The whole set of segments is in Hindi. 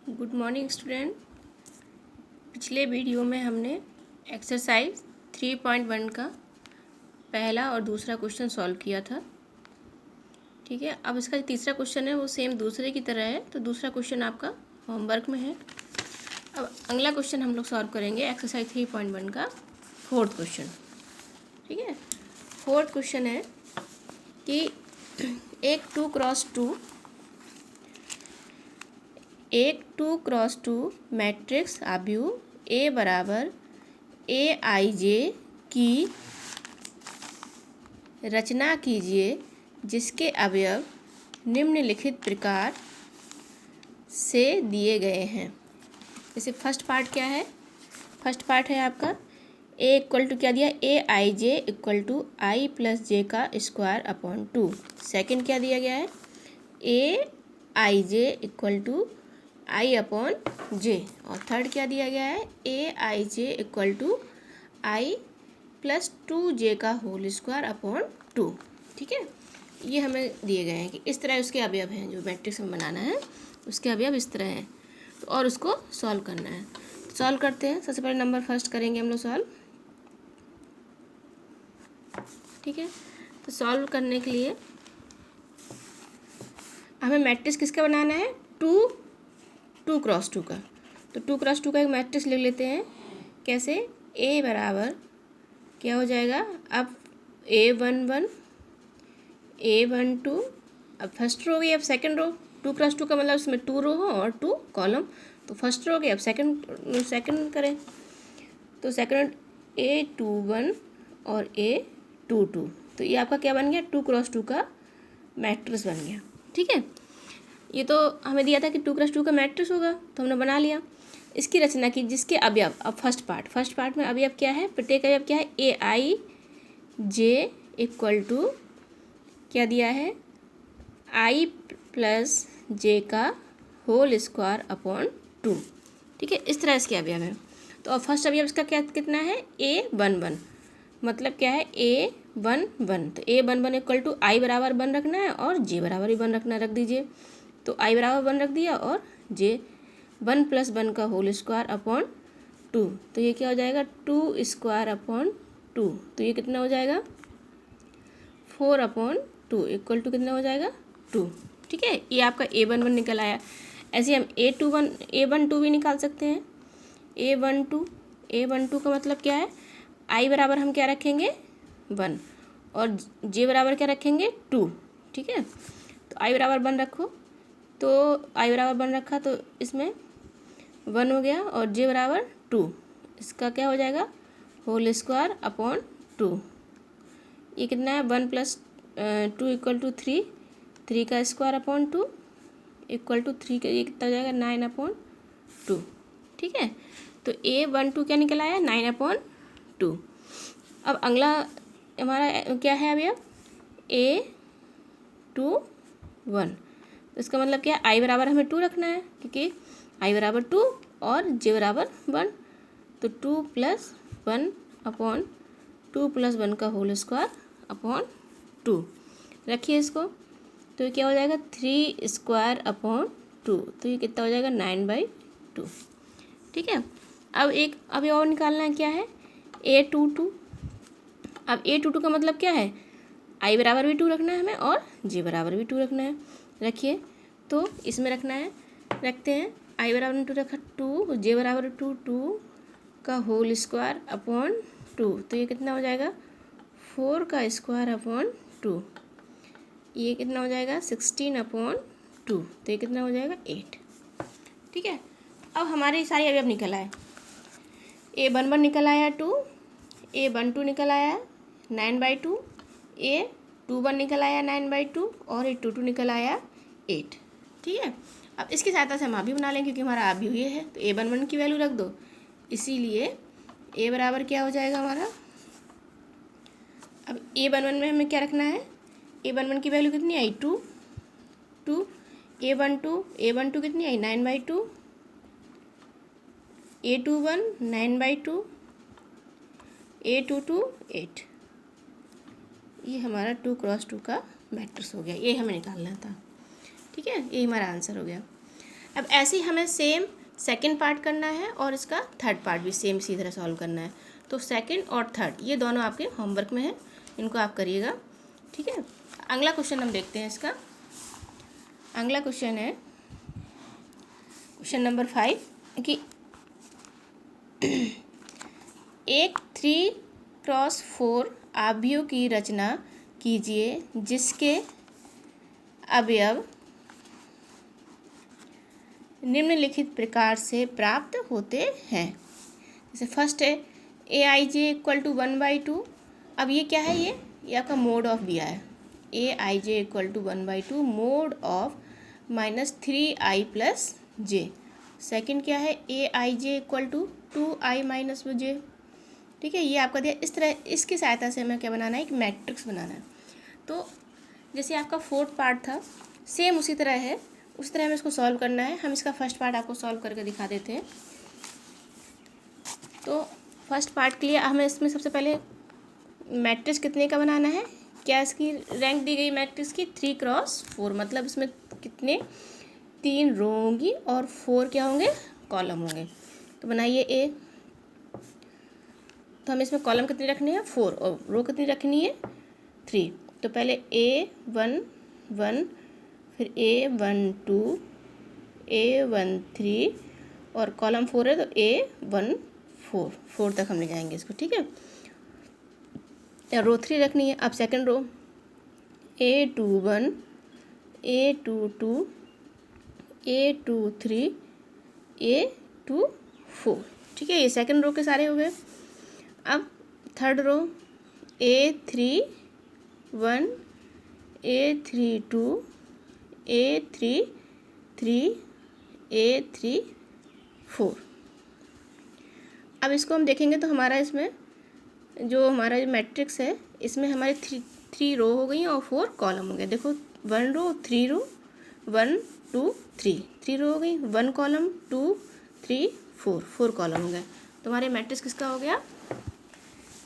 Good morning student. पिछले वीडियो में हमने एक्सरसाइज 3.1 का पहला और दूसरा क्वेश्चन सॉल्व किया था। ठीक है, अब इसका जो तीसरा क्वेश्चन है वो सेम दूसरे की तरह है, तो दूसरा क्वेश्चन आपका होमवर्क में है। अब अगला क्वेश्चन हम लोग सॉल्व करेंगे एक्सरसाइज 3.1 का फोर्थ क्वेश्चन। ठीक है, फोर्थ क्वेश्चन है कि एक 2x2 मैट्रिक्स आव्यूह ए बराबर ए आई जे की रचना कीजिए जिसके अवयव निम्नलिखित प्रकार से दिए गए हैं। जैसे फर्स्ट पार्ट क्या है? फर्स्ट पार्ट है आपका ए इक्वल टू क्या दिया, ए आई J equal to I plus जे का स्क्वायर अपॉन 2। सेकेंड क्या दिया गया है, ए आई J equal to I upon जे। और थर्ड क्या दिया गया है, ए आई J equal to I plus 2 जे का होल स्क्वायर अपॉन 2। ठीक है, ये हमें दिए गए हैं कि इस तरह उसके अवयव हैं। जो मैट्रिक्स में बनाना है उसके अवयव इस तरह हैं, तो और उसको सॉल्व करना है। सॉल्व करते हैं। सबसे पहले नंबर फर्स्ट करेंगे हम लोग सॉल्व। ठीक है, तो सॉल्व करने के लिए हमें मैट्रिक्स किसका बनाना है, 2x2 का। तो 2x2 का एक मैट्रिक्स लिख लेते हैं। कैसे? ए बराबर क्या हो जाएगा, अब A11 A12, अब फर्स्ट रो गई, अब सेकंड रो। 2x2 का मतलब उसमें 2 रो हो और 2 कॉलम, तो फर्स्ट रो गई। अब सेकंड करें तो सेकंड A21 और A22, तो ये आपका क्या बन गया, 2x2 का मैट्रिक्स बन गया। ठीक है, ये तो हमें दिया था कि 2x2 का मैट्रिक्स होगा, तो हमने बना लिया। इसकी रचना की जिसके अवयव, अब फर्स्ट पार्ट में अवयव क्या है, प्रत्येक अवयव क्या है, ए आई जे इक्वल टू क्या दिया है, आई प्लस जे का होल स्क्वायर अपॉन 2। ठीक है, इस तरह इसके अवयव है। तो अब फर्स्ट अवयव इसका क्या कितना है, A11, मतलब क्या है, A11। तो A11 इक्वल टू आई बराबर 1 रखना है और जे बराबर भी 1 रखना, रख दीजिए। तो आई बराबर 1 रख दिया और जे 1 + 1 का होल स्क्वायर अपॉन 2। तो ये क्या हो जाएगा, 2 स्क्वायर अपॉन 2। तो ये कितना हो जाएगा, 4/2 इक्वल टू कितना हो जाएगा, 2। ठीक है, ये आपका A11 निकल आया। ऐसे हम A12 भी निकाल सकते हैं। A12 का मतलब क्या है, आई बराबर हम क्या रखेंगे, 1 और जे बराबर क्या रखेंगे, 2। ठीक है, तो आई बराबर 1 रखो, तो आई बराबर 1 रखा तो इसमें 1 हो गया और जे बराबर 2। इसका क्या हो जाएगा, होल स्क्वायर अपॉन 2। ये कितना है, 1 + 2 इक्वल टू 3, 3 का स्क्वायर अपॉन 2 इक्वल टू 3 का, ये कितना हो जाएगा, 9/2। ठीक है, तो A12 क्या निकल आया, 9/2। अब अगला हमारा क्या है अभी, अब A21। तो इसका मतलब क्या है, आई बराबर हमें 2 रखना है, क्योंकि आई बराबर 2 और जे बराबर 1। तो 2 + 1 अपॉन 2 + 1 का होल स्क्वायर अपॉन 2 रखिए इसको। तो ये क्या हो जाएगा, 3 स्क्वायर अपॉन 2। तो ये कितना हो जाएगा, 9/2। ठीक है, अब एक अभी और निकालना है, क्या है, A22। अब A22 का मतलब क्या है, आई बराबर भी 2 रखना है हमें और जे बराबर भी 2 रखना है। रखिए, तो इसमें रखना है, रखते हैं। आई बराबर 2 रखा, 2, जे बराबर 2, 2 का होल स्क्वायर अपॉन 2। तो ये कितना हो जाएगा, 4 का स्क्वायर अपॉन 2। ये कितना हो जाएगा, 16/2। तो ये कितना हो जाएगा, 8। ठीक है, अब हमारे सारे अवयव निकल आए। A11 निकल आया 2, A12 निकल आया 9/2, A21 निकल आया 9/2 और A22 निकल आया 8। ठीक है, अब इसकी सहायता से हम अभी बना लेंगे, क्योंकि हमारा अभी ये है। तो A11 की वैल्यू रख दो, इसीलिए A बराबर क्या हो जाएगा हमारा, अब A11 में हमें क्या रखना है, A11 की वैल्यू कितनी आई, 2। A12 कितनी आई, 9/2। A21 9/2, A22 8। ये हमारा 2x2 का मैट्रिक्स हो गया, ये हमें निकालना था। ठीक है, ये हमारा आंसर हो गया। अब ऐसे ही हमें सेम सेकंड पार्ट करना है और इसका थर्ड पार्ट भी सेम इसी तरह सॉल्व करना है। तो सेकंड और थर्ड ये दोनों आपके होमवर्क में है, इनको आप करिएगा, ठीक है। अगला क्वेश्चन हम देखते हैं इसका। अगला क्वेश्चन है क्वेश्चन नंबर 5 कि एक 3x4 आव्यूह की रचना कीजिए जिसके अवयव निम्नलिखित प्रकार से प्राप्त होते हैं। जैसे फर्स्ट है AIJ इक्वल टू 1/2। अब ये क्या है, ये आपका मोड ऑफ दिया है। AIJ equal to 1/2 mod of -3i plus j। Second क्या है AIJ equal to 2i minus j। ठीक है, ये आपका दिया। इस तरह इसकी सहायता से हमें क्या बनाना है, एक मैट्रिक्स बनाना है। तो जैसे आपका फोर्थ पार्ट था सेम उसी तरह है, उस तरह हमें इसको सॉल्व करना है। हम इसका फर्स्ट पार्ट आपको सॉल्व करके दिखा देते हैं। तो फर्स्ट पार्ट के लिए हमें इसमें सबसे पहले मैट्रिक्स कितने का बनाना है, क्या इसकी रैंक दी गई मैट्रिक्स की 3x4, मतलब इसमें कितने 3 रो होंगी और 4 क्या होंगे, कॉलम होंगे। तो बनाइए A। तो हमें इसमें कॉलम कितने रखने हैं 4 और रो कितनी रखनी है 3। तो पहले A11, फिर A12, A13 और कॉलम 4 है तो A14, 4 तक हम ले जाएंगे इसको, ठीक है। रो 3 रखनी है। अब second row A21, A22, A23, A24, ठीक है। ये सेकंड रो के सारे हो गए। अब third row A31, A32, A33, A34। अब इसको हम देखेंगे तो हमारा इसमें जो हमारा मैट्रिक्स है इसमें हमारे 3 रो हो गई और 4 कॉलम हो गए। देखो 1 रो 3 रो 1 2 3 रो हो गई, 1 कॉलम 2 3 4 कॉलम हो गए। तो हमारे मैट्रिक्स किसका हो गया,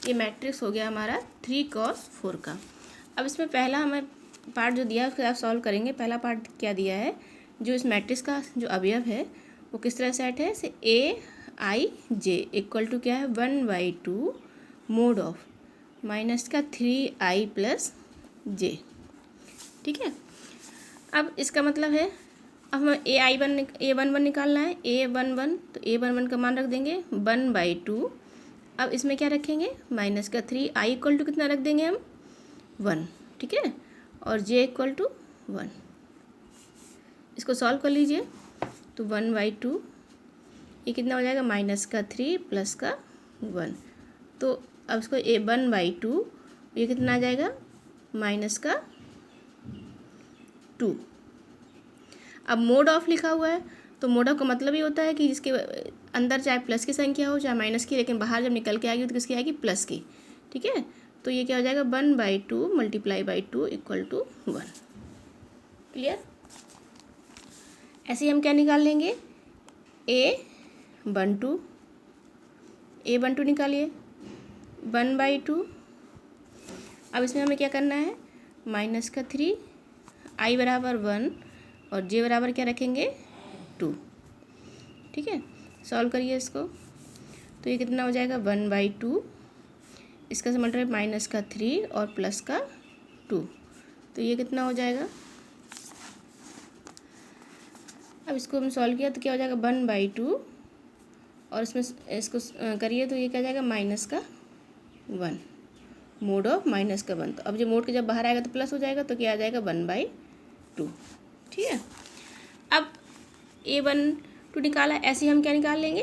ये मैट्रिक्स हो गया हमारा 3x4 का। अब इसमें पहला हमें पार्ट जो दिया है उसको आप सॉल्व करेंगे। पहला पार्ट क्या दिया है, जो इस मैट्रिक्स का जो अवयव है वो किस तरह सेट है, से AIJ इक्वल टू क्या है 1/2 मोड ऑफ माइनस का 3i प्लस j, ठीक है। अब इसका मतलब है अब हमें A11 निकालना है। A11 तो A11 का मान रख देंगे 1/2। अब इसमें क्या रखेंगे माइनस का 3i इक्वल टू कितना रख देंगे हम 1, ठीक है, और j इक्वल टू 1। इसको सॉल्व कर लीजिए तो 1/2 ये कितना हो जाएगा माइनस का 3 प्लस का 1। तो अब इसको 1/2 ये कितना आ जाएगा माइनस का 2। अब मोड ऑफ लिखा हुआ है तो मोड ऑफ का मतलब ये होता है कि जिसके अंदर चाहे प्लस की संख्या हो चाहे माइनस की, लेकिन बाहर जब निकल के आएगी तो किसकी आएगी प्लस की, ठीक है। तो ये क्या हो जाएगा 1/2 multiply by 2 equal to 1। Clear. ऐसे ही हम क्या निकाल लेंगे A12 निकालिए 1/2। अब इसमें हमें क्या करना है माइनस का 3, i बराबर 1 और j बराबर क्या रखेंगे 2, ठीक है। सॉल्व करिए इसको तो ये कितना हो जाएगा 1/2, इसका से मल्टीप्लाई माइनस का 3 और प्लस का 2, तो ये कितना हो जाएगा। अब इसको हम सॉल्व किया तो क्या हो जाएगा 1/2 और इसमें इसको करिए तो ये क्या जाएगा माइनस का 1 मोड ऑफ माइनस का 1। तो अब जो मोड के जब बाहर आएगा तो प्लस हो जाएगा तो क्या आ जाएगा 1/2, ठीक है। अब A12 निकाला, ऐसे ही हम क्या निकाल लेंगे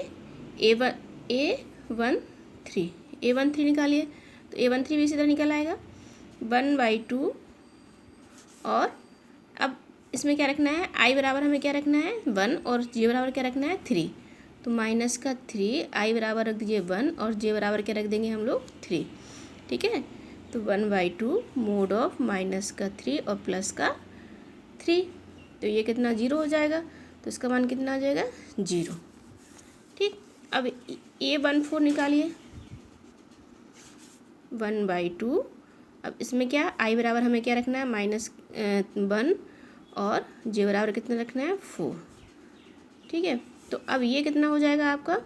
A13 निकालिए तो A13 भी इसी तरह निकल आएगा 1/2। और अब इसमें क्या रखना है i बराबर हमें क्या रखना है 1 और j बराबर क्या रखना है 3। तो माइनस का 3 i बराबर रख दीजिए 1 और j बराबर क्या रख देंगे हम लोग 3, ठीक है। तो 1/2 मोड ऑफ माइनस का 3 और प्लस का 3, तो ये कितना 0 हो जाएगा। तो इसका मान कितना आ जाएगा 0, ठीक। अब A14 निकालिए 1/2। अब इसमें क्या i बराबर हमें क्या रखना है -1 और j बराबर कितना रखना है 4। ठीक है। तो अब ये कितना हो जाएगा आपका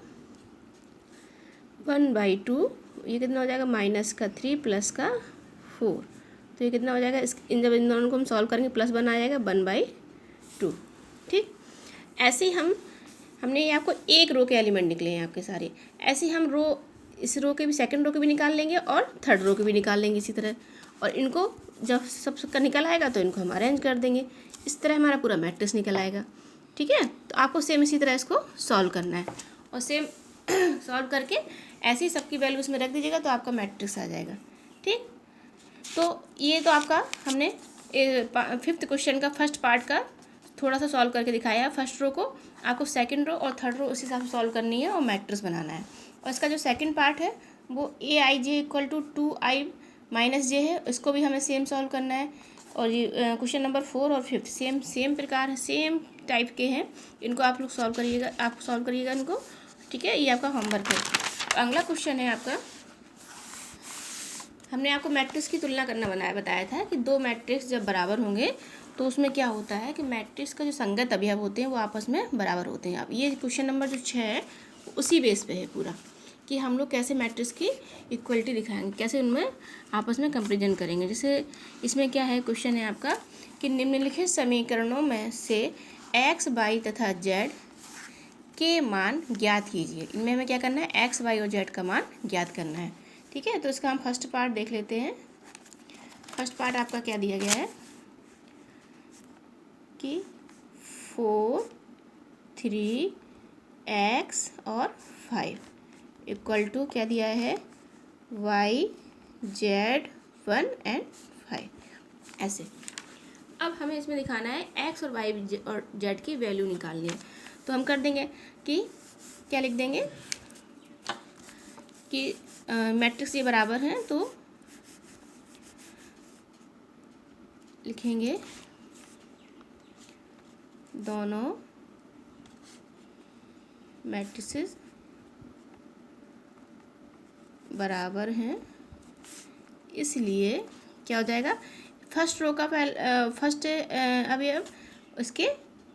1/2, ये कितना हो जाएगा -3 प्लस का 4, तो ये कितना हो जाएगा जब इन दोनों को हम सॉल्व करेंगे +1 आ जाएगा 1/2। ठीक, ऐसे ही हमने ये आपको एक रो के एलिमेंट निकले हैं आपके सारे, ऐसे ही हम इस रो के भी सेकंड रो के भी निकाल लेंगे और थर्ड रो के भी निकाल लेंगे इसी तरह, और इनको जब सबका निकल आएगा तो इनको हम अरेंज कर देंगे, इस तरह हमारा पूरा मैट्रिक्स निकल आएगा। ठीक है, तो आपको सेम इसी तरह इसको सॉल्व करना है, और सेम सॉल्व करके ऐसे ही सबकी वैल्यू इसमें रख दीजिएगा तो आपका मैट्रिक्स आ जाएगा। ठीक, तो ये तो आपका हमने 5th क्वेश्चन का फर्स्ट पार्ट का थोड़ा सा सॉल्व करके दिखाया है। फर्स्ट रो को आपको सेकंड रो और थर्ड रो उस हिसाब से सॉल्व करनी है और मैट्रिक्स बनाना है। और इसका जो सेकंड पार्ट है वो aij = 2i - j है, इसको भी हमें सेम सॉल्व करना है। और ये क्वेश्चन नंबर 4 और 5 सेम प्रकार है, सेम टाइप के हैं, इनको आप लोग सॉल्व करिएगा इनको। ठीक है, ये आपका होमवर्क है। अगला क्वेश्चन है आपका, हमने आपको मैट्रिक्स की तुलना करना बताया था कि दो मैट्रिक्स जब बराबर होंगे तो उसमें क्या होता है कि मैट्रिक्स का जो संगत अवयव होते हैं वो आपस में बराबर होते हैं। अब ये क्वेश्चन नंबर जो 6 है उसी बेस पे है पूरा, कि हम लोग कैसे मैट्रिक्स की इक्वलिटी दिखाएंगे, कैसे उनमें आपस में कंपेरिजन करेंगे। जैसे इसमें क्या है, क्वेश्चन है आपका कि निम्नलिखित समीकरणों में से x, y तथा z के मान ज्ञात कीजिए। इनमें हमें क्या करना है, x, y और z का मान ज्ञात करना है। ठीक है, तो इसका हम फर्स्ट पार्ट देख लेते हैं। फर्स्ट पार्ट आपका क्या दिया गया है कि 4, 3x और 5 = क्या दिया है, y, z 1 और 5, ऐसे। अब हमें इसमें दिखाना है x और y और z की वैल्यू निकालनी है, तो हम कर देंगे कि क्या लिख देंगे कि मैट्रिक्स ये बराबर हैं, तो लिखेंगे दोनों मैट्रिसेस बराबर हैं, इसलिए क्या हो जाएगा, फर्स्ट रो का फर्स्ट अवयव इसके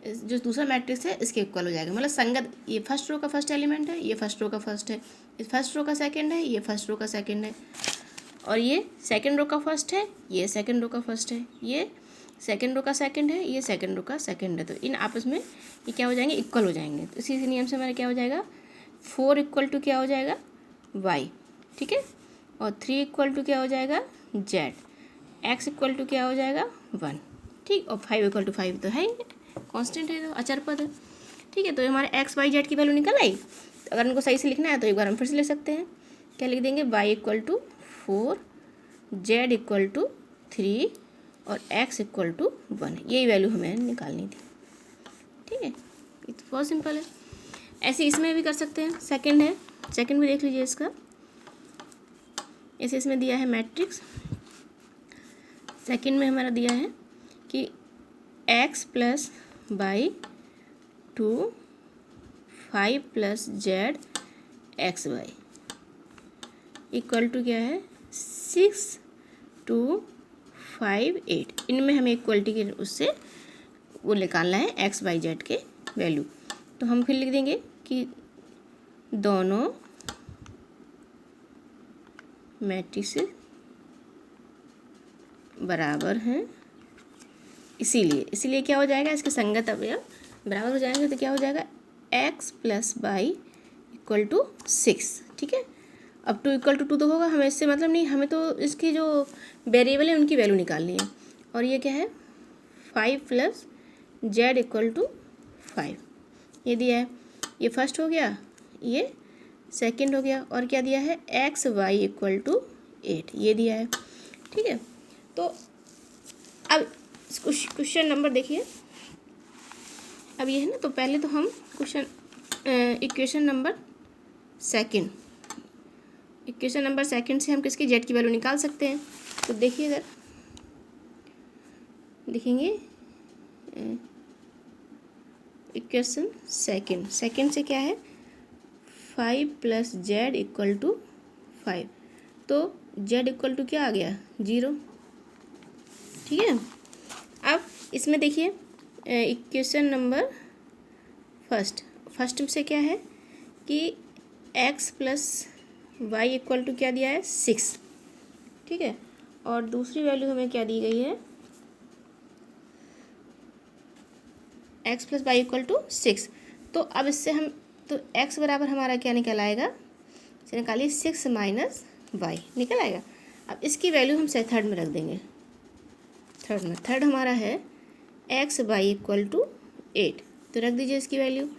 जो दूसरा मैट्रिक्स है इसके इक्वल हो जाएगा, मतलब संगत। ये फर्स्ट रो का फर्स्ट एलिमेंट है, ये फर्स्ट रो का फर्स्ट है, इस फर्स्ट रो का सेकंड है, ये फर्स्ट रो का सेकंड है, और ये सेकंड रो का फर्स्ट है, ये सेकंड रो का फर्स्ट है, ये सेकंड रो का सेकंड है, ये सेकंड रो का सेकंड है। तो इन आपस में ये क्या हो जाएंगे, इक्वल हो जाएंगे। तो इसी नियम से हमारा क्या हो जाएगा, 4 = क्या हो जाएगा, y। ठीक है, और 3 = क्या हो जाएगा, z, x = क्या हो जाएगा, 1। ठीक, और 5 = 5 तो है ही, कांस्टेंट है, तो अचर पद है। ठीक है, तो हमारे x, y, z की वैल्यू निकल आई। तो अगर इनको सही से लिखना है तो एक बार हम फिर से लिख सकते हैं। क्या लिख देंगे, y = 4, z = 3 और x = 1। यही वैल्यू हमें निकालनी थी। ठीक है, ये तो बहुत सिंपल है। ऐसे इसमें भी कर सकते हैं, सेकंड है, सेकंड भी देख लीजिए इसका। ऐसे इसमें दिया है मैट्रिक्स, सेकंड में हमारा दिया है कि x + y 2 5 + z xy = क्या है, 6 2 5 8। इनमें हमें इक्वलिटी के उससे वो निकालना है x, y, z के वैल्यू। तो हम फिर लिख देंगे कि दोनों मैट्रिसेस बराबर हैं, इसीलिए क्या हो जाएगा, इसके संगत अवयव बराबर हो जाएंगे। तो क्या हो जाएगा, x + y = 6। ठीक है, अब 2 = 2 तो होगा, हमें इससे मतलब नहीं, हमें तो इसकी जो वेरिएबल है उनकी वैल्यू निकालनी है। और ये क्या है, 5 + z = 5, ये दिया है। ये फर्स्ट हो गया, ये सेकंड हो गया, और क्या दिया है, x, y = 8, ये दिया है। ठीक है, तो अब क्वेश्चन नंबर देखिए। अब ये है ना, तो पहले तो हम इक्वेशन नंबर सेकंड से हम किसकी z की वैल्यू निकाल सकते हैं। तो देखिए इधर देखेंगे, इक्वेशन सेकंड से क्या है, 5 + z = 5, तो z = क्या आ गया, 0। ठीक है, अब इसमें देखिए इक्वेशन नंबर फर्स्ट से क्या है कि x plus Y equal to क्या दिया है 6, ठीक है। और दूसरी वैल्यू हमें क्या दी गई है, x plus Y equal to 6। तो अब इससे हम तो x बराबर हमारा क्या निकल आएगा, इसे निकालिए 6 माइनस वाई निकल आएगा। अब इसकी वैल्यू हम थर्ड में रख देंगे, थर्ड हमारा है x वाई इक्वल टू 8, तो रख दीजिए इसकी वैल्यू।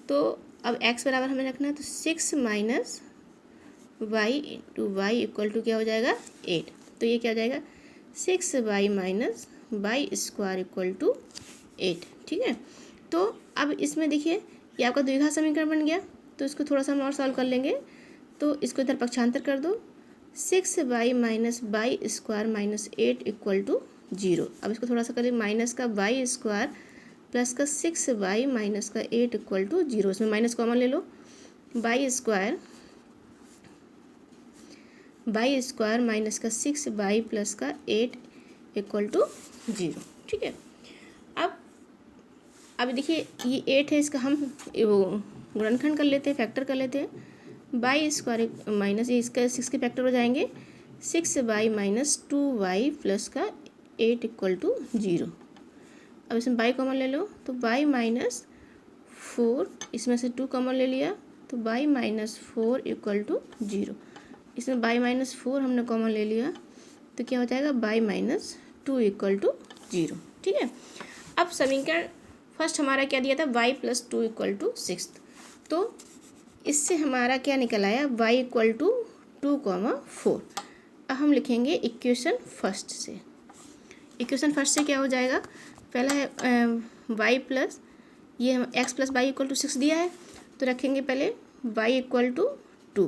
तो अब x बराबर हमें रखना है, तो 6 minus Y into Y equal to क्या हो जाएगा 8। तो ये क्या हो जाएगा 6 Y minus Y square equal to 8, ठीक है। तो अब इसमें देखिए ये आपका द्विघात समीकरण बन गया, तो इसको थोड़ा सा हम और सॉल्व कर लेंगे। तो इसको इधर पक्षांतर कर दो, 6 Y minus Y square minus 8 equal to 0। अब इसको थोड़ा सा करें, माइनस का वाई स्क्वायर प्लस का 6 वाई माइनस का 8 इक्वल टू 0। इसमें माइनस कॉमन ले लो, वाई स्क्वायर माइनस का 6 वाई प्लस का 8 इक्वल टू 0, ठीक है। अब देखिए ये 8 है, इसका हम वो गुणनखंड कर लेते हैं, फैक्टर कर लेते हैं। वाई स्क्वायर माइनस ये इसका 6 के फैक्टर हो जाएंगे, 6 वाई माइनस 2 वाई प्लस का 8 इक्वल टू 0। अब इसमें वाई कॉमन ले लो, तो वाई माइनस 4, इसमें से 2 कॉमन ले लिया, तो वाई माइनस 4 इक्वल टू 0। इसमें वाई माइनस 4 हमने कॉमन ले लिया, तो क्या हो जाएगा वाई माइनस 2 इक्वल टू 0, ठीक है। अब समीकरण फर्स्ट हमारा क्या दिया था, y प्लस 2 इक्वल टू 6। तो इससे हमारा क्या निकल आया, y इक्वल टू 2,4। अब हम लिखेंगे इक्वेशन फर्स्ट से। इक्वेशन फर्स्ट से क्या हो जाएगा, पहला है y प्लस ये हम x plus Y equal to 6 दिया है, तो रखेंगे पहले y equal to 2,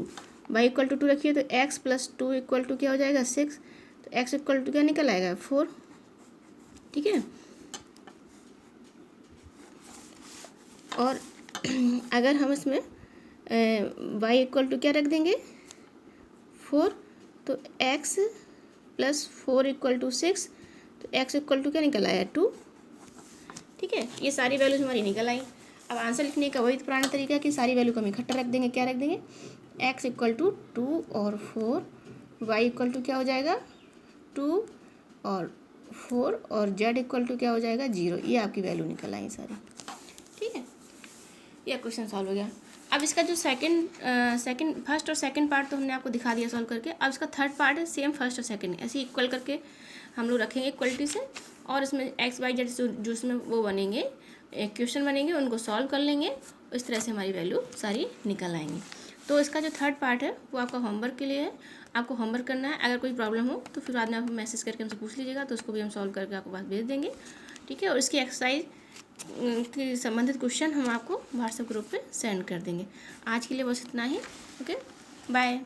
Y equal to 2 रखिए, तो x प्लस 2 इक्वल टू क्या हो जाएगा 6, तो x इक्वल टू क्या निकल आएगा 4, ठीक है। और अगर हम इसमें y इक्वल टू क्या रख देंगे 4, तो x प्लस 4 इक्वल टू 6, तो x इक्वल टू क्या निकल आया 2, ठीक है। ये सारी वैल्यूज हमारी निकल आई। अब आंसर लिखने का वही पुराना तरीका है कि सारी वैल्यू को हम इकट्ठा रख देंगे। क्या रख देंगे, x इक्वल टू 2 और 4, y इक्वल टू क्या हो जाएगा 2 और 4, और z इक्वल टू क्या हो जाएगा 0। ये आपकी वैल्यू निकल आई सारी, ठीक है। यह क्वेश्चन सॉल्व हो गया। अब इसका जो फर्स्ट और सेकंड पार्ट तो हमने आपको दिखा दिया सॉल्व करके। अब इसका थर्ड पार्ट है सेम फर्स्ट और सेकंड, ऐसे इक्वल करके हम लोग रखेंगे इक्वलिटी से, और इसमें एक्स वाई जेड जो इसमें वो बनेंगे क्वेश्चन बनेंगे, उनको सॉल्व कर लेंगे। इस तरह से हमारी वैल्यू सारी निकल आएंगी। तो इसका जो थर्ड पार्ट है वो आपका होमवर्क के लिए है, आपको होमवर्क करना है। अगर कोई प्रॉब्लम हो तो फिर बाद में आप मैसेज करके हमसे पूछ लीजिएगा, तो उसको भी हम सॉल्व करके आपको पास भेज देंगे, ठीक है। और इसकी एक्सरसाइज के संबंधित क्वेश्चन हम आपको व्हाट्सएप ग्रुप पे सेंड कर देंगे। आज के लिए बस इतना ही, ओके बाय।